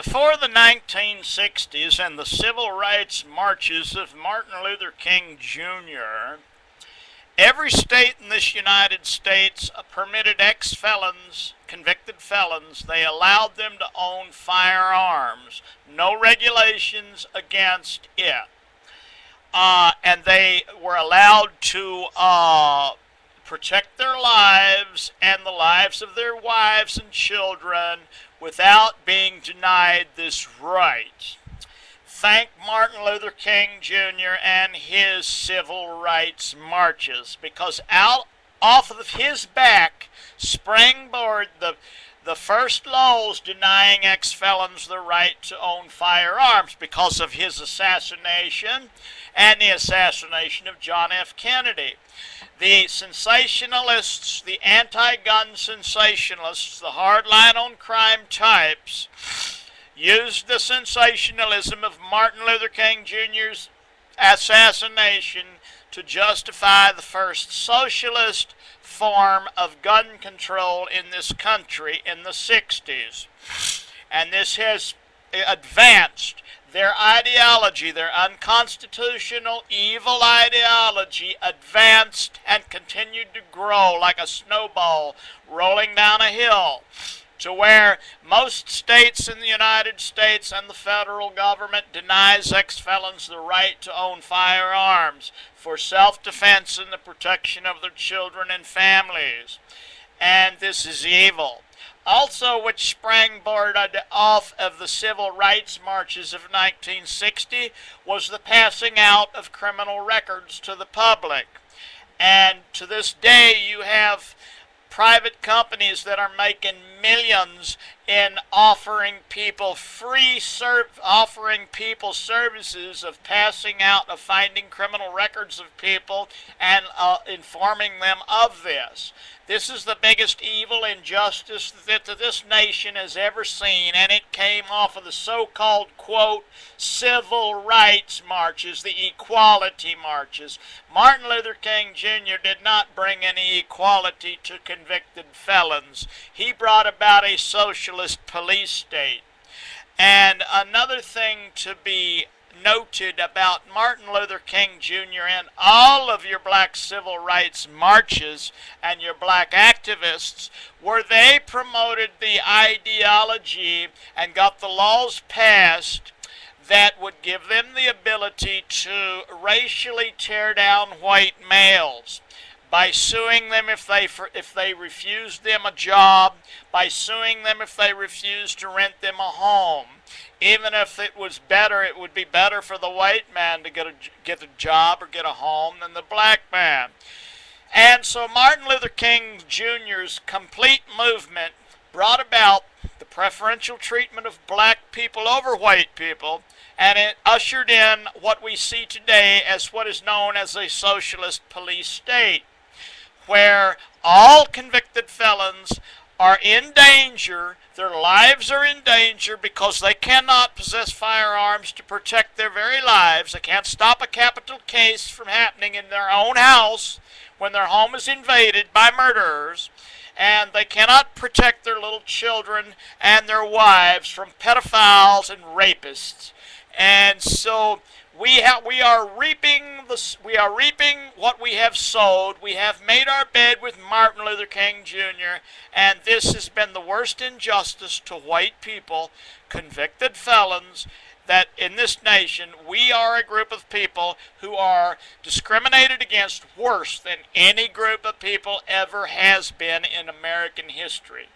Before the 1960s and the civil rights marches of Martin Luther King Jr., every state in this United States permitted ex-felons, convicted felons, they allowed them to own firearms. No regulations against it. And they were allowed to protect their lives and the lives of their wives and children without being denied this right. Thank Martin Luther King Jr. and his civil rights marches, because off of his back springboard the first laws denying ex-felons the right to own firearms because of his assassination and the assassination of John F. Kennedy. The sensationalists, the anti-gun sensationalists, the hardline on crime types, used the sensationalism of Martin Luther King Jr.'s assassination to justify the first socialist form of gun control in this country in the 60s. And this has advanced their ideology, their unconstitutional, evil ideology, advanced and continued to grow like a snowball rolling down a hill, to where most states in the United States and the federal government denies ex-felons the right to own firearms for self-defense and the protection of their children and families. And this is evil. Also, which springboarded off of the civil rights marches of 1960 was the passing out of criminal records to the public. And to this day, you have private companies that are making millions in offering people services of passing out, of finding criminal records of people and informing them of this. This is the biggest evil injustice that this nation has ever seen, and it came off of the so-called, quote, civil rights marches, the equality marches. Martin Luther King Jr. did not bring any equality to convicted felons. He brought about a socialist police state. And another thing to be noted about Martin Luther King Jr. and all of your black civil rights marches and your black activists were they promoted the ideology and got the laws passed that would give them the ability to racially tear down white males by suing them if they refused them a job, by suing them if they refused to rent them a home. Even if it was better, it would be better for the white man to get a job or get a home than the black man. And so Martin Luther King Jr.'s complete movement brought about the preferential treatment of black people over white people, and it ushered in what we see today as what is known as a socialist police state, where all convicted felons are in danger, their lives are in danger because they cannot possess firearms to protect their very lives. They can't stop a capital case from happening in their own house when their home is invaded by murderers, and they cannot protect their little children and their wives from pedophiles and rapists. And so we are reaping what we have sowed. We have made our bed with Martin Luther King Jr., and this has been the worst injustice to white people, convicted felons, that in this nation we are a group of people who are discriminated against worse than any group of people ever has been in American history.